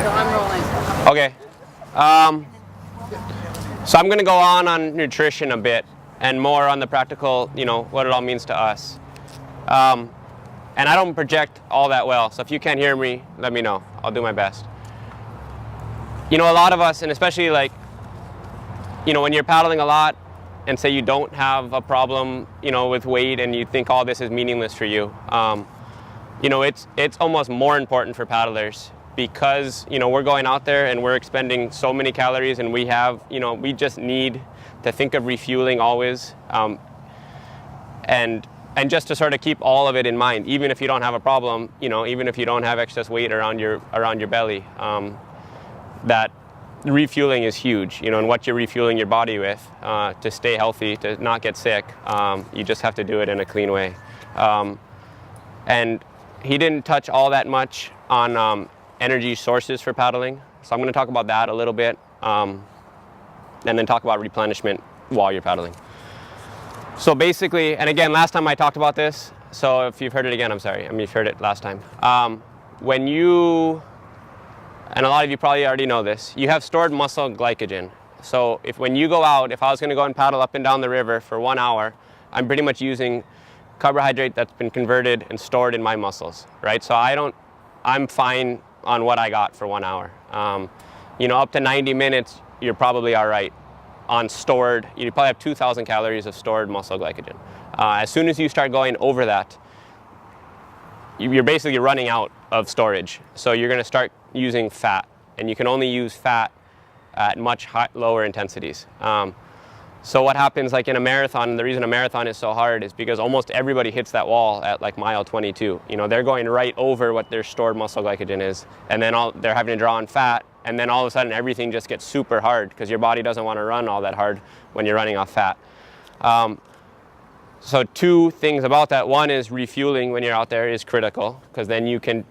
So I'm rolling. Okay. So I'm going to go on nutrition a bit and more on the practical, what it all means to us. And I don't project all that well, so if you can't hear me, let me know. I'll do my best. A lot of us, and especially when you're paddling a lot and say you don't have a problem, with weight and you think all this is meaningless for you, it's almost more important for paddlers because, we're going out there and we're expending so many calories and we have, we just need to think of refueling always. And just to sort of keep all of it in mind, even if you don't have a problem, even if you don't have excess weight around your belly, that refueling is huge, and what you're refueling your body with to stay healthy, to not get sick. You just have to do it in a clean way. And he didn't touch all that much on energy sources for paddling, so I'm going to talk about that a little bit, and then talk about replenishment while you're paddling. So basically, and again, last time I talked about this, so if you've heard it again, I'm sorry. You've heard it last time. When you, and a lot of you probably already know this, you have stored muscle glycogen. So when you go out, if I was going to go and paddle up and down the river for 1 hour, I'm pretty much using carbohydrate that's been converted and stored in my muscles, right? So I'm fine on what I got for 1 hour. Up to 90 minutes, you're probably all right. On stored, you probably have 2,000 calories of stored muscle glycogen. As soon as you start going over that, you're basically running out of storage. So you're going to start using fat, and you can only use fat at much lower intensities. So what happens like in a marathon, the reason a marathon is so hard is because almost everybody hits that wall at like mile 22. They're going right over what their stored muscle glycogen is, and then they're having to draw on fat. And then all of a sudden everything just gets super hard because your body doesn't want to run all that hard when you're running off fat. So two things about that. One is refueling when you're out there is critical because then you can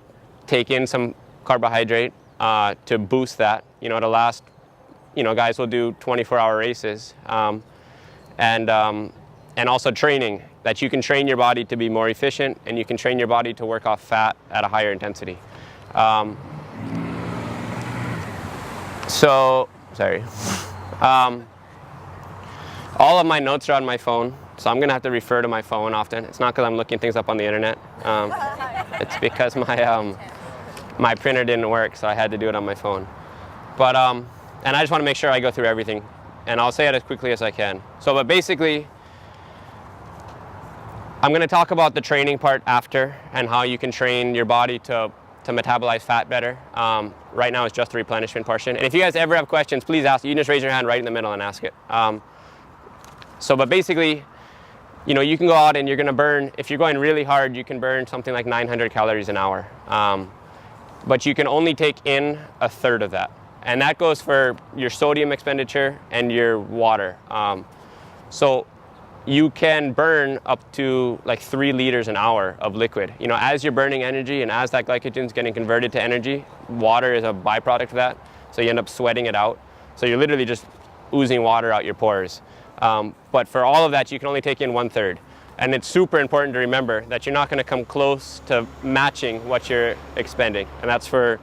take in some carbohydrate to boost that. To last, guys will do 24-hour races. And also training, that you can train your body to be more efficient and you can train your body to work off fat at a higher intensity. So, sorry. All of my notes are on my phone, so I'm going to have to refer to my phone often. It's not because I'm looking things up on the internet. It's because my printer didn't work, so I had to do it on my phone. But, and I just want to make sure I go through everything, and I'll say it as quickly as I can. But basically, I'm going to talk about the training part after and how you can train your body to metabolize fat better. Right now it's just the replenishment portion. And if you guys ever have questions, please ask. You can just raise your hand right in the middle and ask it. But basically, you can go out and you're going to burn, if you're going really hard, you can burn something like 900 calories an hour. But you can only take in a third of that. And that goes for your sodium expenditure and your water. So you can burn up to like 3 liters an hour of liquid. As you're burning energy and as that glycogen is getting converted to energy, water is a byproduct of that. So you end up sweating it out. So you're literally just oozing water out your pores. But for all of that, you can only take in 1/3. And it's super important to remember that you're not going to come close to matching what you're expending. And that's for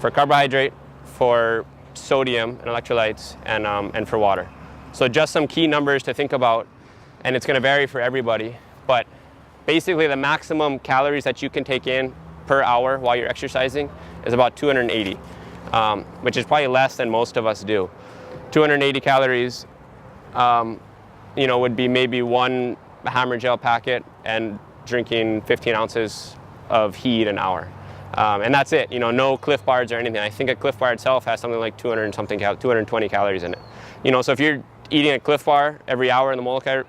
carbohydrate, for sodium and electrolytes, and for water. So just some key numbers to think about. And it's going to vary for everybody, but basically the maximum calories that you can take in per hour while you're exercising is about 280, which is probably less than most of us do. 280 calories, would be maybe 1 hammer gel packet and drinking 15 ounces of heat an hour. And that's it, no Cliff Bars or anything. I think a Cliff Bar itself has something like 220 calories in it. So if you're eating a Cliff Bar every hour in the Molokai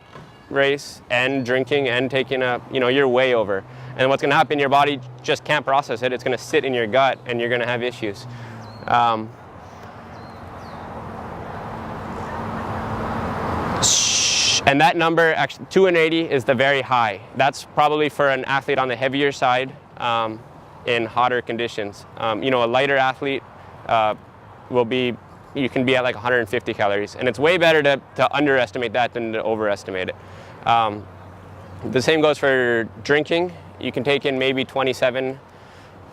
race and drinking and taking you're way over. And what's going to happen, your body just can't process it. It's going to sit in your gut and you're going to have issues. And that number, actually 280 is the very high. That's probably for an athlete on the heavier side in hotter conditions. A lighter athlete you can be at like 150 calories. And it's way better to underestimate that than to overestimate it. The same goes for drinking. You can take in maybe 27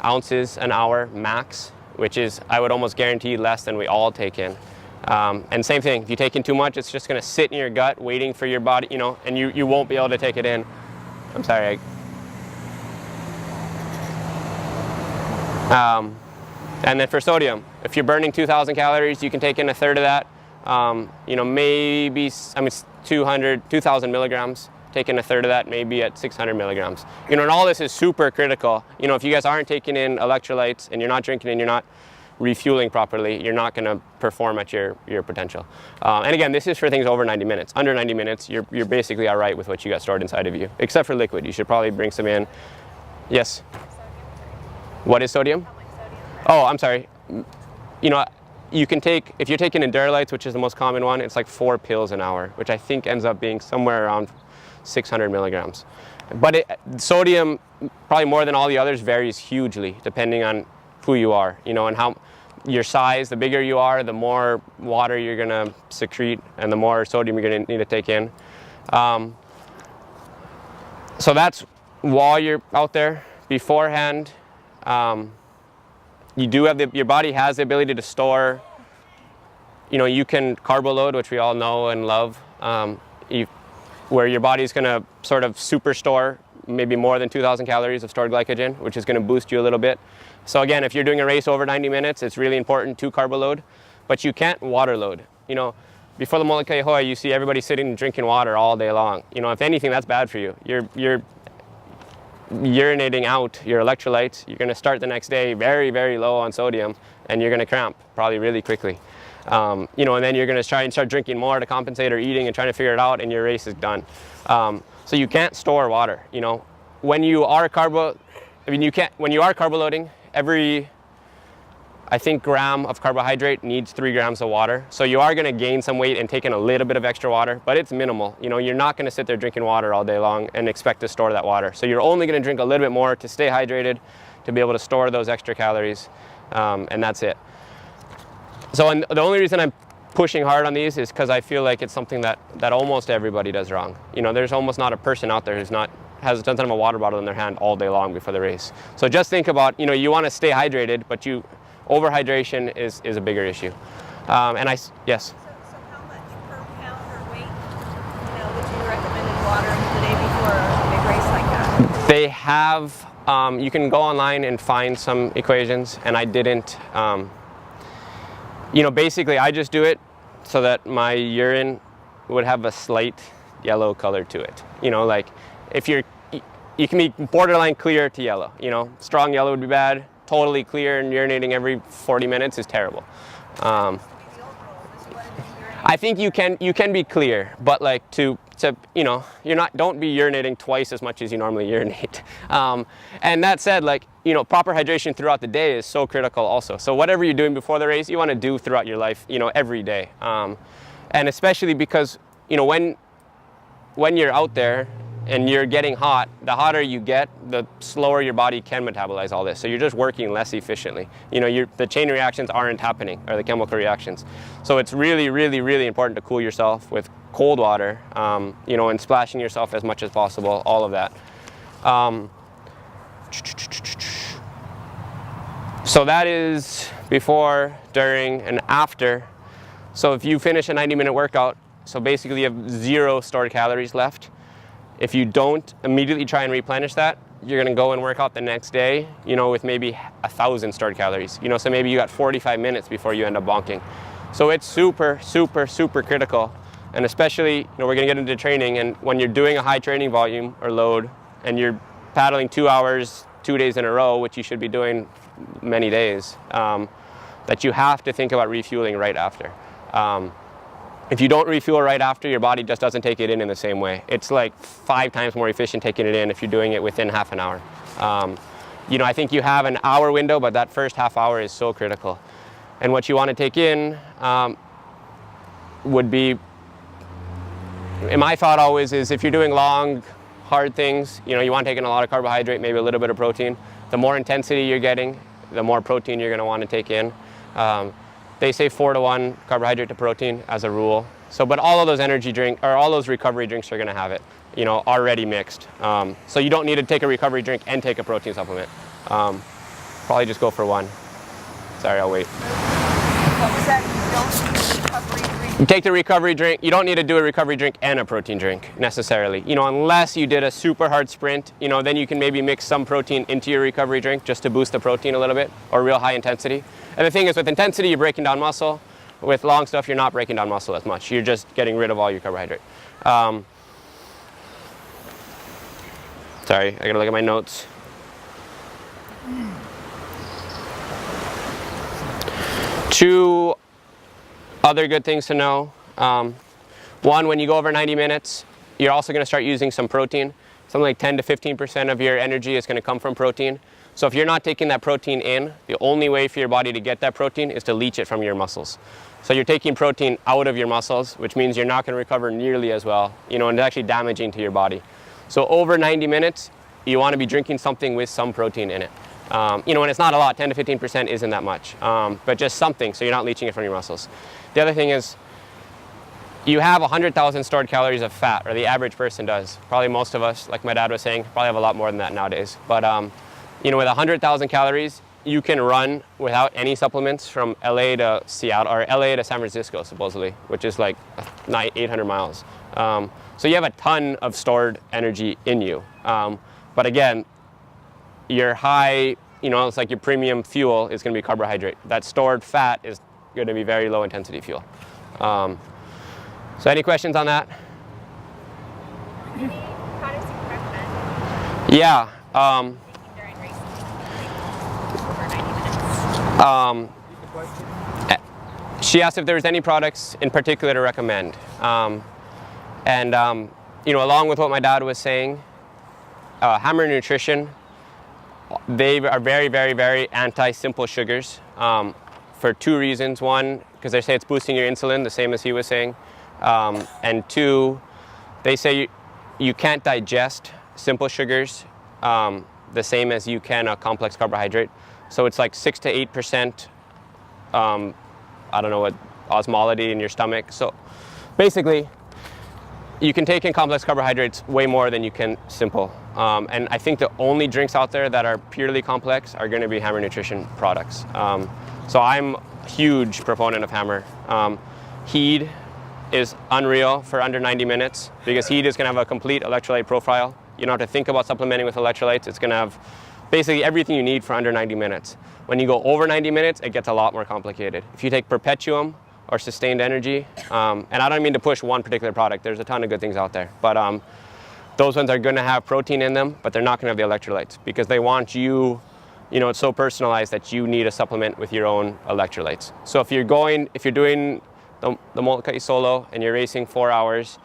ounces an hour max. which is, I would almost guarantee, less than we all take in. And same thing, if you take in too much, it's just going to sit in your gut waiting for your body, you know, and you won't be able to take it in. I'm sorry. And then for sodium, if you're burning 2,000 calories, you can take in a third of that. You know, maybe, I mean, 2,000 milligrams, take in a third of that, maybe at 600 milligrams. You know, and all this is super critical. You know, if you guys aren't taking in electrolytes and you're not drinking and you're not refueling properly, you're not going to perform at your potential. And again, this is for things over 90 minutes. Under 90 minutes, you're basically all right with what you got stored inside of you, except for liquid. You should probably bring some in. Yes? What is sodium? Oh, I'm sorry. You know, you can take, if you're taking Endurolites, which is the most common one, it's like 4 pills an hour, which I think ends up being somewhere around 600 milligrams. But sodium, probably more than all the others, varies hugely depending on who you are, you know, and how your size. The bigger you are, the more water you're going to secrete and the more sodium you're going to need to take in. So that's while you're out there. Beforehand, you do have your body has the ability to store, you know, you can carbo load, which we all know and love, where your body's going to sort of super store maybe more than 2,000 calories of stored glycogen, which is going to boost you a little bit. So again, if you're doing a race over 90 minutes, it's really important to carbo load, but you can't water load. You know, before the Molokai Hoi, you see everybody sitting and drinking water all day long. You know, if anything, that's bad for you. You're urinating out your electrolytes. You're going to start the next day very, very low on sodium, and you're going to cramp probably really quickly. You know, and then you're going to try and start drinking more to compensate, or eating and trying to figure it out, and your race is done. So you can't store water. You know, when you are when you are carbo loading, every, I think, gram of carbohydrate needs 3 grams of water. So you are going to gain some weight and take in a little bit of extra water, but it's minimal. You know, you're not going to sit there drinking water all day long and expect to store that water. So you're only going to drink a little bit more to stay hydrated, to be able to store those extra calories, and that's it. So and the only reason I'm pushing hard on these is because I feel like it's something that almost everybody does wrong. You know, there's almost not a person out there who's doesn't have a water bottle in their hand all day long before the race. So just think about, you know, you want to stay hydrated, but overhydration is a bigger issue. Yes? So how much per pound or weight, you know, would you recommend in water the day before a big race like that? They have, you can go online and find some equations, and I didn't, you know, basically I just do it so that my urine would have a slight yellow color to it. You know, like if you can be borderline clear to yellow, you know, strong yellow would be bad. Totally clear and urinating every 40 minutes is terrible. I think you can be clear, but like to you know, don't be urinating twice as much as you normally urinate. And that said, like, you know, proper hydration throughout the day is so critical also. So whatever you're doing before the race, you want to do throughout your life, you know, every day. And especially because, you know, when you're out there and you're getting hot, the hotter you get, the slower your body can metabolize all this. So you're just working less efficiently. You know, the chain reactions aren't happening, or the chemical reactions. So it's really, really, really important to cool yourself with cold water, you know, and splashing yourself as much as possible, all of that. So that is before, during, and after. So if you finish a 90-minute workout, so basically you have 0 stored calories left. If you don't immediately try and replenish that, you're going to go and work out the next day, you know, with maybe 1,000 stored calories. You know, so maybe you got 45 minutes before you end up bonking. So it's super, super, super critical. And especially, you know, we're going to get into training, and when you're doing a high training volume or load and you're paddling 2 hours, 2 days in a row, which you should be doing many days, that you have to think about refueling right after. If you don't refuel right after, your body just doesn't take it in the same way. It's like 5 times more efficient taking it in if you're doing it within half an hour. You know, I think you have an hour window, but that first half hour is so critical. And what you want to take in would be, and my thought always is, if you're doing long, hard things, you know, you want to take in a lot of carbohydrate, maybe a little bit of protein. The more intensity you're getting, the more protein you're going to want to take in. They say 4-to-1 carbohydrate to protein as a rule. So, but all of those energy drinks, or all those recovery drinks, are going to have it, you know, already mixed. So you don't need to take a recovery drink and take a protein supplement. Probably just go for one. Sorry, I'll wait. What was that? You don't use recovery drink? You take the recovery drink. You don't need to do a recovery drink and a protein drink necessarily. You know, unless you did a super hard sprint, you know, then you can maybe mix some protein into your recovery drink just to boost the protein a little bit, or real high intensity. And the thing is, with intensity, you're breaking down muscle. With long stuff, you're not breaking down muscle as much. You're just getting rid of all your carbohydrate. Sorry, I gotta look at my notes. Two other good things to know. One, when you go over 90 minutes, you're also gonna start using some protein. Something like 10 to 15% of your energy is gonna come from protein. So if you're not taking that protein in, the only way for your body to get that protein is to leach it from your muscles. So you're taking protein out of your muscles, which means you're not gonna recover nearly as well, you know, and it's actually damaging to your body. So over 90 minutes, you wanna be drinking something with some protein in it. You know, and it's not a lot, 10 to 15% isn't that much, but just something so you're not leaching it from your muscles. The other thing is, you have 100,000 stored calories of fat, or the average person does. Probably most of us, like my dad was saying, probably have a lot more than that nowadays. But you know, with 100,000 calories, you can run without any supplements from LA to Seattle, or LA to San Francisco, supposedly, which is like 800 miles. So you have a ton of stored energy in you. But again, your high, you know, it's like your premium fuel is going to be carbohydrate. That stored fat is going to be very low intensity fuel. So any questions on that? Any products you recommend Yeah. taking during racing, like over 90 minutes? She asked if there was any products in particular to recommend. You know, along with what my dad was saying, Hammer Nutrition, they are very, very, very anti-simple sugars for two reasons. One, because they say it's boosting your insulin, the same as he was saying. And two, they say you can't digest simple sugars the same as you can a complex carbohydrate. So it's like 6 to 8%, I don't know what, osmolality in your stomach. So basically, you can take in complex carbohydrates way more than you can simple. And I think the only drinks out there that are purely complex are going to be Hammer Nutrition products. So I'm a huge proponent of Hammer. Heed is unreal for under 90 minutes because Heed is going to have a complete electrolyte profile. You don't have to think about supplementing with electrolytes. It's going to have basically everything you need for under 90 minutes. When you go over 90 minutes, it gets a lot more complicated. If you take Perpetuum or Sustained Energy, and I don't mean to push one particular product, there's a ton of good things out there, but those ones are going to have protein in them, but they're not going to have the electrolytes because they want you, you know, it's so personalized that you need a supplement with your own electrolytes. So if you're doing the multi solo and you're racing 4 hours,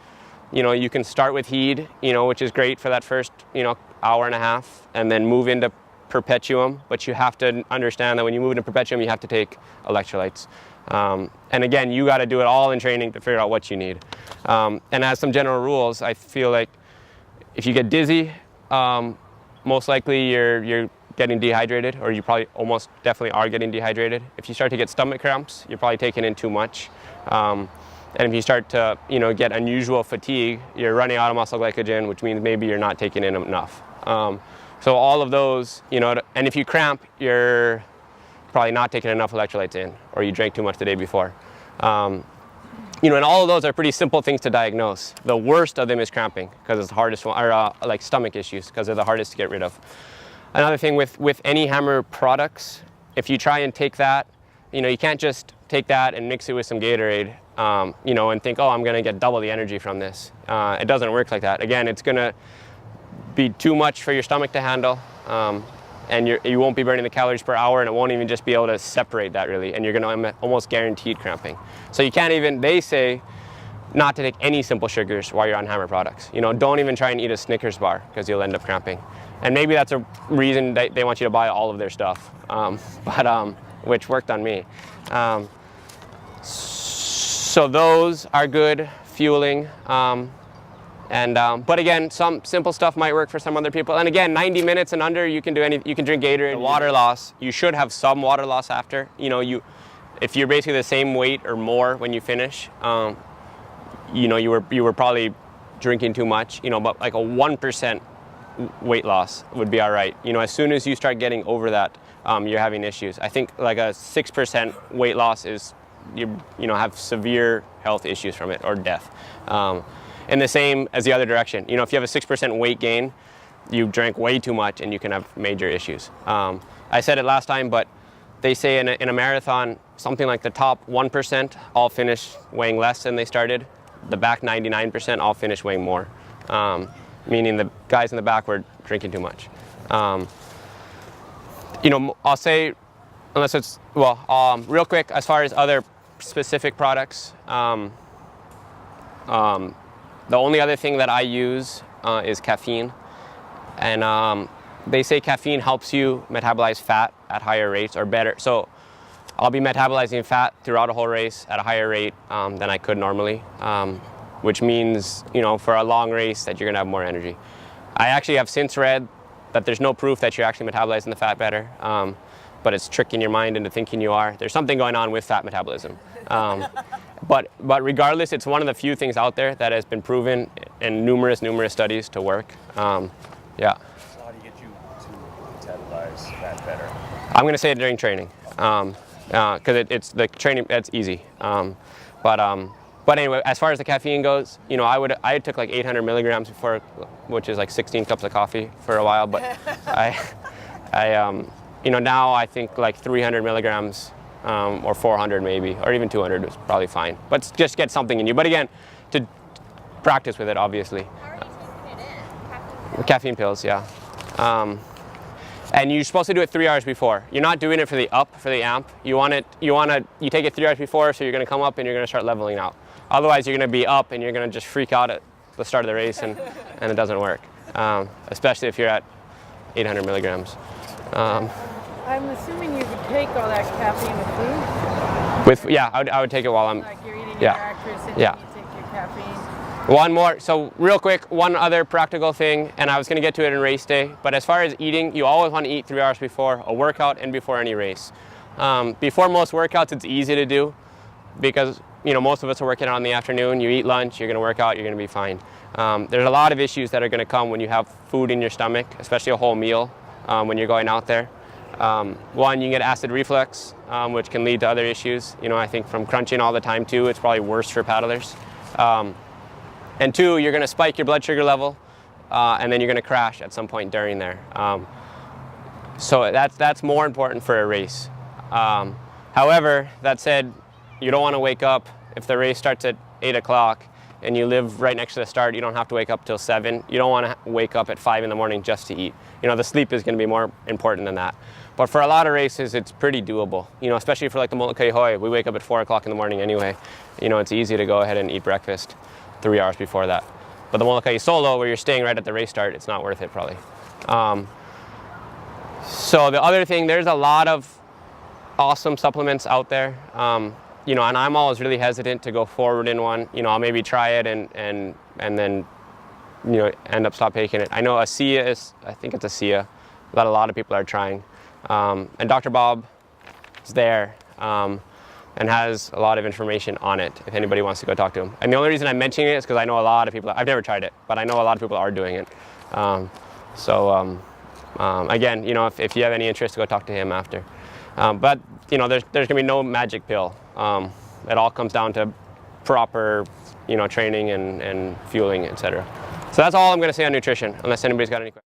you know, you can start with Heed, you know, which is great for that first, you know, hour and a half, and then move into Perpetuum. But you have to understand that when you move into Perpetuum, you have to take electrolytes. And again, you got to do it all in training to figure out what you need. And as some general rules, I feel like if you get dizzy, most likely you're getting dehydrated, or you probably almost definitely are getting dehydrated. If you start to get stomach cramps, you're probably taking in too much. And if you start to, you know, get unusual fatigue, you're running out of muscle glycogen, which means maybe you're not taking in enough. So all of those, you know, and if you cramp, you're probably not taking enough electrolytes in, or you drank too much the day before. You know, and all of those are pretty simple things to diagnose. The worst of them is cramping, because it's the hardest one, or like stomach issues, because they're the hardest to get rid of. Another thing with any Hammer products, if you try and take that, you know, you can't just take that and mix it with some Gatorade, you know, and think, oh, I'm gonna get double the energy from this. It doesn't work like that. Again, it's gonna be too much for your stomach to handle, and you won't be burning the calories per hour, and it won't even just be able to separate that really, and you're gonna almost guaranteed cramping. So you can't even, they say, not to take any simple sugars while you're on Hammer products. You know, don't even try and eat a Snickers bar, because you'll end up cramping. And maybe that's a reason they want you to buy all of their stuff, which worked on me. So those are good fueling. But again, some simple stuff might work for some other people. And again, 90 minutes and under, you can do you can drink Gatorade. The water loss, you should have some water loss after. You know, if you're basically the same weight or more when you finish, you know, you were probably drinking too much. You know, but like a 1% weight loss would be all right. You know, as soon as you start getting over that, you're having issues. I think like a 6% weight loss is, you have severe health issues from it or death. And the same as the other direction. If you have a 6% weight gain, you drank way too much and you can have major issues. I said it last time, but they say in a marathon, something like the top 1% all finish weighing less than they started. The back 99% all finish weighing more, meaning the guys in the back were drinking too much. I'll say, unless it's, real quick, as far as other specific products, the only other thing that I use is caffeine. And they say caffeine helps you metabolize fat at higher rates or better. So I'll be metabolizing fat throughout a whole race at a higher rate than I could normally, which means, for a long race that you're gonna have more energy. I actually have since read that there's no proof that you're actually metabolizing the fat better, but it's tricking your mind into thinking you are. There's something going on with fat metabolism. But regardless, it's one of the few things out there that has been proven in numerous studies to work. Yeah. So how do you get you to metabolize fat better? I'm going to say it during training, because it's the training. That's easy. But anyway, as far as the caffeine goes, I took like 800 milligrams before, which is like 16 cups of coffee for a while. But now I think like 300 milligrams. Or 400 maybe, or even 200 is probably fine. But just get something in you. But again, to practice with it, obviously. How are you taking it in? Caffeine pills, yeah. And you're supposed to do it 3 hours before. You're not doing it for the amp. You take it 3 hours before, so you're gonna come up and you're gonna start leveling out. Otherwise, you're gonna be up and you're gonna just freak out at the start of the race, and it doesn't work. Especially if you're at 800 milligrams. I'm assuming you would take all that caffeine with food? I would take it while I'm. Like you're eating yeah. your actress and Yeah. then you take your caffeine? One more, so real quick, one other practical thing, and I was gonna get to it in race day, but as far as eating, you always wanna eat 3 hours before a workout and before any race. Before most workouts, it's easy to do because most of us are working out in the afternoon. You eat lunch, you're gonna work out, you're gonna be fine. There's a lot of issues that are gonna come when you have food in your stomach, especially a whole meal when you're going out there. One, you can get acid reflux, which can lead to other issues. I think from crunching all the time too, it's probably worse for paddlers. And two, you're gonna spike your blood sugar level, and then you're gonna crash at some point during there. So that's more important for a race. However, that said, you don't wanna wake up, if the race starts at 8 o'clock and you live right next to the start, you don't have to wake up till 7. You don't wanna wake up at 5 in the morning just to eat. The sleep is gonna be more important than that. But for a lot of races, it's pretty doable. Especially for like the Molokai Hoi, we wake up at 4 o'clock in the morning anyway. It's easy to go ahead and eat breakfast 3 hours before that. But the Molokai Solo, where you're staying right at the race start, it's not worth it probably. So the other thing, there's a lot of awesome supplements out there. And I'm always really hesitant to go forward in one. I'll maybe try it and then end up stop taking it. I know ASEA is, I think it's ASEA, that a lot of people are trying. And Dr. Bob is there and has a lot of information on it if anybody wants to go talk to him. And the only reason I'm mentioning it is because I know a lot of people, I've never tried it, but I know a lot of people are doing it. Again, if you have any interest, go talk to him after. But there's gonna be no magic pill. It all comes down to proper, training and fueling, etc. So that's all I'm gonna say on nutrition, unless anybody's got any questions.